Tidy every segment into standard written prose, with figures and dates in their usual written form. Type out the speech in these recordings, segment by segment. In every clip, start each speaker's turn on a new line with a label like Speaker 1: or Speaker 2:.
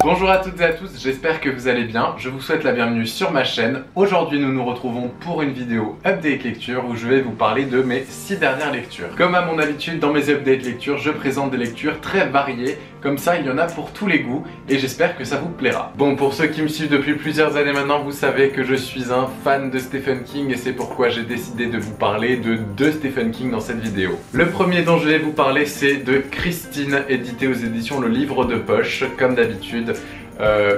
Speaker 1: Bonjour à toutes et à tous, j'espère que vous allez bien. Je vous souhaite la bienvenue sur ma chaîne. Aujourd'hui nous nous retrouvons pour une vidéo update lecture où je vais vous parler de mes 6 dernières lectures. Comme à mon habitude dans mes updates lecture, je présente des lectures très variées. Comme ça il y en a pour tous les goûts et j'espère que ça vous plaira. Bon, pour ceux qui me suivent depuis plusieurs années maintenant, vous savez que je suis un fan de Stephen King et c'est pourquoi j'ai décidé de vous parler de deux Stephen King dans cette vidéo. Le premier dont je vais vous parler c'est de Christine, édité aux éditions Le Livre de Poche, comme d'habitude.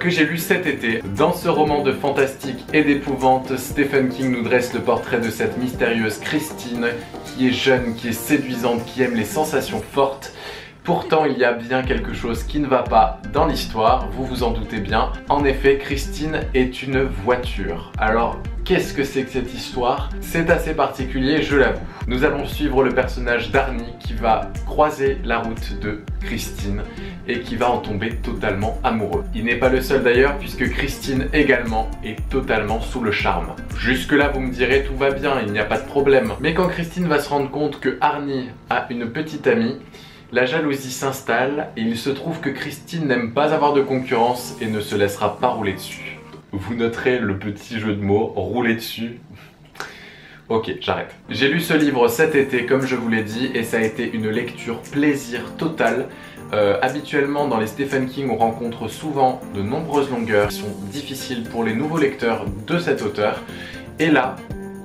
Speaker 1: Que j'ai lu cet été. Dans ce roman de fantastique et d'épouvante, Stephen King nous dresse le portrait de cette mystérieuse Christine qui est jeune, qui est séduisante, qui aime les sensations fortes. Pourtant, il y a bien quelque chose qui ne va pas dans l'histoire, vous vous en doutez bien. En effet, Christine est une voiture. Alors, qu'est-ce que c'est que cette histoire? C'est assez particulier, je l'avoue. Nous allons suivre le personnage d'Arnie qui va croiser la route de Christine et qui va en tomber totalement amoureux. Il n'est pas le seul d'ailleurs puisque Christine également est totalement sous le charme. Jusque là vous me direz tout va bien, il n'y a pas de problème. Mais quand Christine va se rendre compte que Arnie a une petite amie, la jalousie s'installe et il se trouve que Christine n'aime pas avoir de concurrence et ne se laissera pas rouler dessus. Vous noterez le petit jeu de mots, rouler dessus. Ok, j'arrête. J'ai lu ce livre cet été comme je vous l'ai dit et ça a été une lecture plaisir total. Habituellement dans les Stephen King on rencontre souvent de nombreuses longueurs qui sont difficiles pour les nouveaux lecteurs de cet auteur. Et là,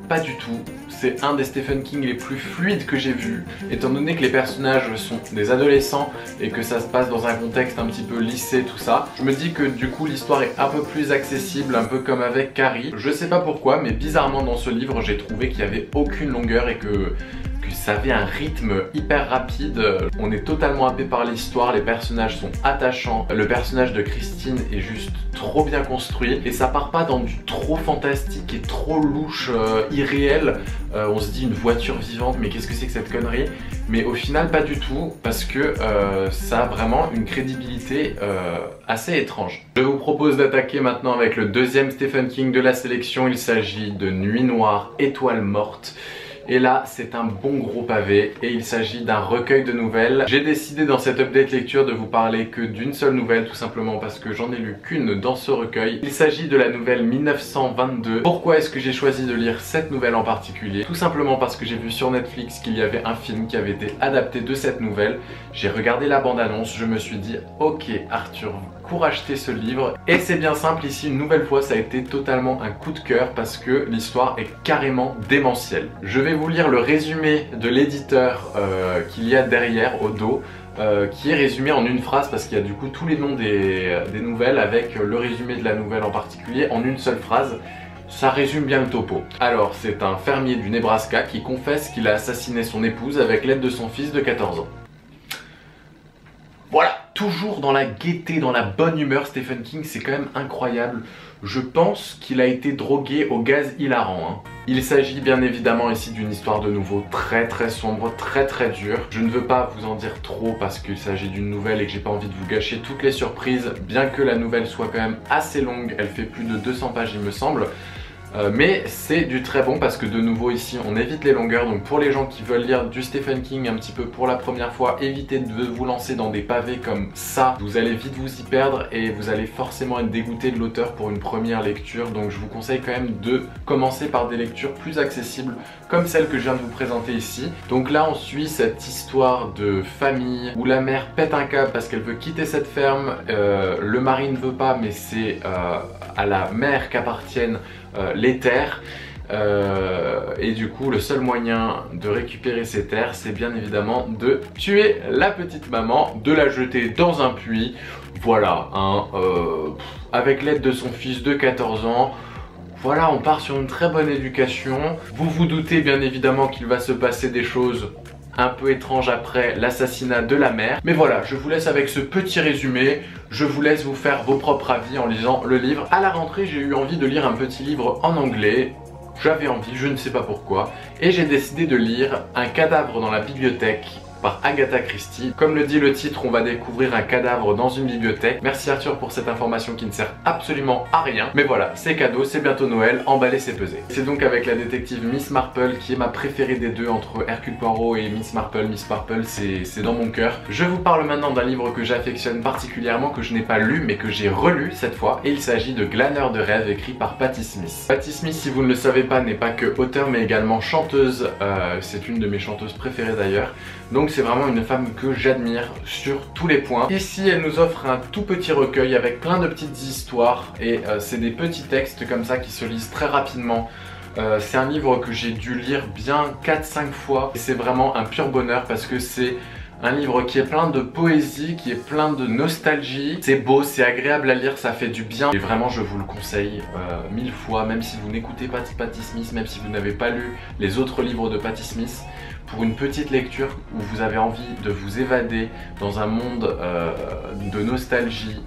Speaker 1: pas du tout. C'est un des Stephen King les plus fluides que j'ai vu, étant donné que les personnages sont des adolescents et que ça se passe dans un contexte un petit peu lycée, tout ça. Je me dis que du coup l'histoire est un peu plus accessible, un peu comme avec Carrie. Je sais pas pourquoi, mais bizarrement dans ce livre j'ai trouvé qu'il n'y avait aucune longueur et que ça avait un rythme hyper rapide. On est totalement happé par l'histoire, les personnages sont attachants. Le personnage de Christine est juste trop bien construit et ça part pas dans du trop fantastique et trop louche, irréel. On se dit une voiture vivante, mais qu'est-ce que c'est que cette connerie? Mais au final pas du tout parce que ça a vraiment une crédibilité assez étrange. Je vous propose d'attaquer maintenant avec le deuxième Stephen King de la sélection. Il s'agit de Nuit Noire, Étoile Morte. Et là, c'est un bon gros pavé et il s'agit d'un recueil de nouvelles. J'ai décidé dans cette update lecture de vous parler que d'une seule nouvelle, tout simplement parce que j'en ai lu qu'une dans ce recueil. Il s'agit de la nouvelle 1922. Pourquoi est-ce que j'ai choisi de lire cette nouvelle en particulier? Tout simplement parce que j'ai vu sur Netflix qu'il y avait un film qui avait été adapté de cette nouvelle. J'ai regardé la bande-annonce, je me suis dit ok Arthur, cours acheter ce livre. Et c'est bien simple ici, une nouvelle fois ça a été totalement un coup de cœur parce que l'histoire est carrément démentielle. Je vais vous lire le résumé de l'éditeur qu'il y a derrière au dos, qui est résumé en une phrase parce qu'il y a du coup tous les noms des nouvelles avec le résumé de la nouvelle en particulier en une seule phrase. Ça résume bien le topo. Alors, c'est un fermier du Nebraska qui confesse qu'il a assassiné son épouse avec l'aide de son fils de 14 ans. Voilà, toujours dans la gaieté, dans la bonne humeur, Stephen King, c'est quand même incroyable. Je pense qu'il a été drogué au gaz hilarant. Il s'agit bien évidemment ici d'une histoire de nouveau très sombre, très dure. Je ne veux pas vous en dire trop parce qu'il s'agit d'une nouvelle et que j'ai pas envie de vous gâcher toutes les surprises, bien que la nouvelle soit quand même assez longue, elle fait plus de 200 pages il me semble. Mais c'est du très bon parce que de nouveau ici on évite les longueurs, donc pour les gens qui veulent lire du Stephen King un petit peu pour la première fois, évitez de vous lancer dans des pavés comme ça, vous allez vite vous y perdre et vous allez forcément être dégoûté de l'auteur pour une première lecture. Donc je vous conseille quand même de commencer par des lectures plus accessibles comme celle que je viens de vous présenter ici. Donc là on suit cette histoire de famille où la mère pète un câble parce qu'elle veut quitter cette ferme, le mari ne veut pas mais c'est à la mère qu'appartiennent les terres et du coup le seul moyen de récupérer ces terres c'est bien évidemment de tuer la petite maman, de la jeter dans un puits, voilà, avec l'aide de son fils de 14 ans. Voilà, on part sur une très bonne éducation. Vous vous doutez bien évidemment qu'il va se passer des choses un peu étranges après l'assassinat de la mère. Mais voilà, je vous laisse avec ce petit résumé. Je vous laisse vous faire vos propres avis en lisant le livre. À la rentrée, j'ai eu envie de lire un petit livre en anglais. J'avais envie, je ne sais pas pourquoi. Et j'ai décidé de lire Un cadavre dans la bibliothèque par Agatha Christie. Comme le dit le titre, on va découvrir un cadavre dans une bibliothèque. Merci Arthur pour cette information qui ne sert absolument à rien. Mais voilà, c'est cadeau, c'est bientôt Noël, emballé c'est pesé. C'est donc avec la détective Miss Marple qui est ma préférée des deux entre Hercule Poirot et Miss Marple. Miss Marple, c'est dans mon cœur. Je vous parle maintenant d'un livre que j'affectionne particulièrement, que je n'ai pas lu mais que j'ai relu cette fois. Et il s'agit de Glaneur de rêves, écrit par Patti Smith. Patti Smith, si vous ne le savez pas, n'est pas que auteure mais également chanteuse. C'est une de mes chanteuses préférées d'ailleurs. Donc c'est vraiment une femme que j'admire sur tous les points. Ici elle nous offre un tout petit recueil avec plein de petites histoires et c'est des petits textes comme ça qui se lisent très rapidement. C'est un livre que j'ai dû lire bien 4-5 fois et c'est vraiment un pur bonheur parce que c'est un livre qui est plein de poésie, qui est plein de nostalgie. C'est beau, c'est agréable à lire, ça fait du bien. Et vraiment, je vous le conseille 1000 fois, même si vous n'écoutez pas Patti Smith, même si vous n'avez pas lu les autres livres de Patti Smith. Pour une petite lecture où vous avez envie de vous évader dans un monde de nostalgie,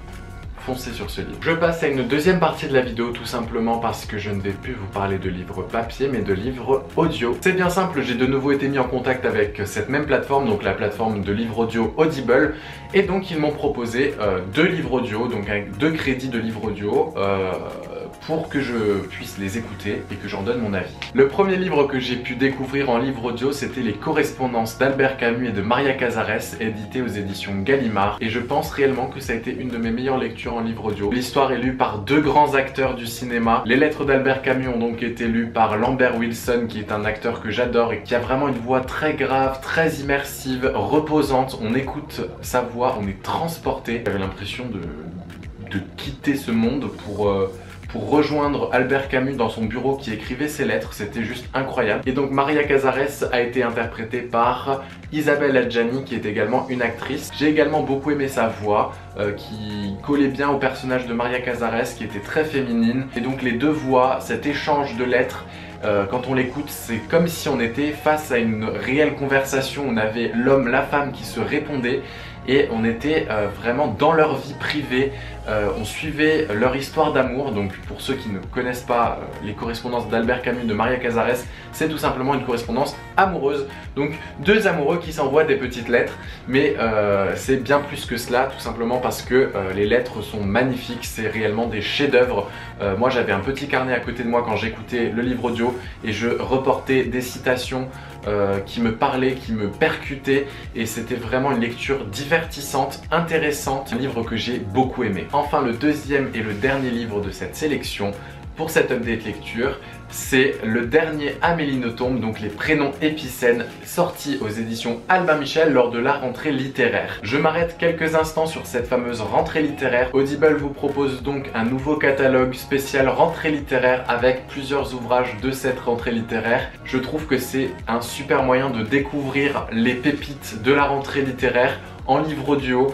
Speaker 1: foncez sur ce livre. Je passe à une deuxième partie de la vidéo tout simplement parce que je ne vais plus vous parler de livres papier mais de livres audio. C'est bien simple, j'ai de nouveau été mis en contact avec cette même plateforme, donc la plateforme de livres audio Audible, et donc ils m'ont proposé 2 livres audio, donc avec 2 crédits de livres audio pour que je puisse les écouter et que j'en donne mon avis. Le premier livre que j'ai pu découvrir en livre audio, c'était Les Correspondances d'Albert Camus et de Maria Cazares, édité aux éditions Gallimard, et je pense réellement que ça a été une de mes meilleures lectures en livre audio. L'histoire est lue par 2 grands acteurs du cinéma. Les lettres d'Albert Camus ont donc été lues par Lambert Wilson, qui est un acteur que j'adore et qui a vraiment une voix très grave, très immersive, reposante. On écoute sa voix, on est transporté. J'avais l'impression de quitter ce monde pour rejoindre Albert Camus dans son bureau qui écrivait ses lettres, c'était juste incroyable. Et donc Maria Cazares a été interprétée par Isabelle Adjani qui est également une actrice. J'ai également beaucoup aimé sa voix qui collait bien au personnage de Maria Cazares qui était très féminine. Et donc les 2 voix, cet échange de lettres, quand on l'écoute, c'est comme si on était face à une réelle conversation. On avait l'homme, la femme qui se répondaient et on était vraiment dans leur vie privée. On suivait leur histoire d'amour. Donc pour ceux qui ne connaissent pas les correspondances d'Albert Camus de Maria Cazares, c'est tout simplement une correspondance amoureuse. Donc 2 amoureux qui s'envoient des petites lettres, mais c'est bien plus que cela, tout simplement parce que les lettres sont magnifiques, c'est réellement des chefs-d'œuvre. Moi j'avais un petit carnet à côté de moi quand j'écoutais le livre audio et je reportais des citations qui me parlaient, qui me percutaient, et c'était vraiment une lecture divertissante, intéressante, un livre que j'ai beaucoup aimé. Enfin, le deuxième et le dernier livre de cette sélection pour cette update lecture, c'est le dernier Amélie Nothomb, donc Les Prénoms épicènes, sorti aux éditions Albin Michel lors de la rentrée littéraire. Je m'arrête quelques instants sur cette fameuse rentrée littéraire. Audible vous propose donc un nouveau catalogue spécial rentrée littéraire avec plusieurs ouvrages de cette rentrée littéraire. Je trouve que c'est un super moyen de découvrir les pépites de la rentrée littéraire en livre audio.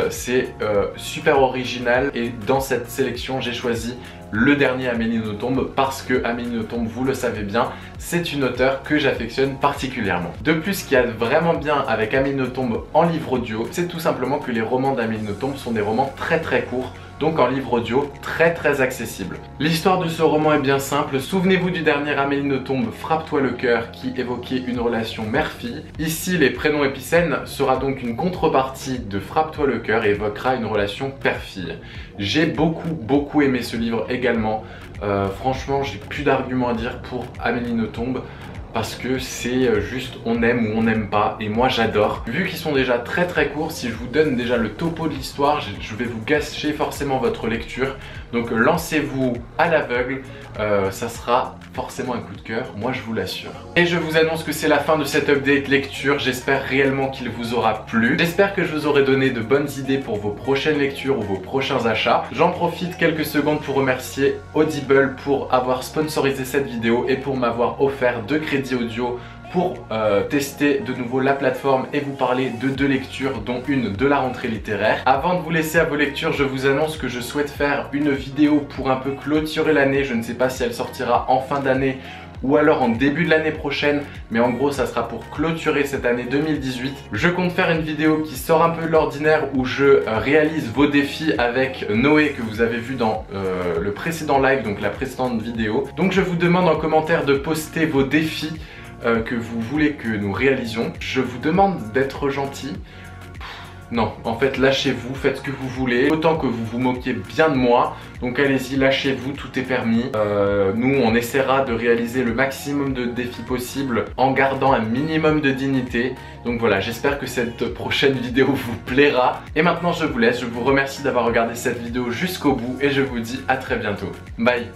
Speaker 1: C'est super original et dans cette sélection j'ai choisi le dernier Amélie Nothomb parce que Amélie Nothomb, vous le savez bien, c'est une auteure que j'affectionne particulièrement. De plus, ce qui est vraiment bien avec Amélie Nothomb en livre audio, c'est tout simplement que les romans d'Amélie Nothomb sont des romans très courts, donc en livre audio très accessible. L'histoire de ce roman est bien simple. Souvenez-vous du dernier Amélie Nothomb, Frappe-toi le cœur, qui évoquait une relation mère-fille. Ici, Les Prénoms épicènes sera donc une contrepartie de Frappe-toi le cœur et évoquera une relation père-fille. J'ai beaucoup aimé ce livre également. Franchement, j'ai plus d'arguments à dire pour Amélie Nothomb, parce que c'est juste on aime ou on n'aime pas, et moi j'adore. Vu qu'ils sont déjà très courts, si je vous donne déjà le topo de l'histoire, je vais vous gâcher forcément votre lecture. Donc lancez-vous à l'aveugle, ça sera forcément un coup de cœur, moi je vous l'assure. Et je vous annonce que c'est la fin de cette update lecture, j'espère réellement qu'il vous aura plu. J'espère que je vous aurai donné de bonnes idées pour vos prochaines lectures ou vos prochains achats. J'en profite quelques secondes pour remercier Audible pour avoir sponsorisé cette vidéo et pour m'avoir offert 2 crédits audio pour tester de nouveau la plateforme et vous parler de 2 lectures, dont une de la rentrée littéraire. Avant de vous laisser à vos lectures, je vous annonce que je souhaite faire une vidéo pour un peu clôturer l'année. Je ne sais pas si elle sortira en fin d'année ou alors en début de l'année prochaine, mais en gros ça sera pour clôturer cette année 2018. Je compte faire une vidéo qui sort un peu de l'ordinaire où je réalise vos défis avec Noé que vous avez vu dans le précédent live, donc la précédente vidéo. Donc je vous demande en commentaire de poster vos défis que vous voulez que nous réalisions. Je vous demande d'être gentil. Non, en fait, lâchez-vous, faites ce que vous voulez. Autant que vous vous moquiez bien de moi, donc allez-y, lâchez-vous, tout est permis. Nous, on essaiera de réaliser le maximum de défis possibles en gardant un minimum de dignité. Donc voilà, j'espère que cette prochaine vidéo vous plaira. Et maintenant, je vous laisse, je vous remercie d'avoir regardé cette vidéo jusqu'au bout et je vous dis à très bientôt. Bye!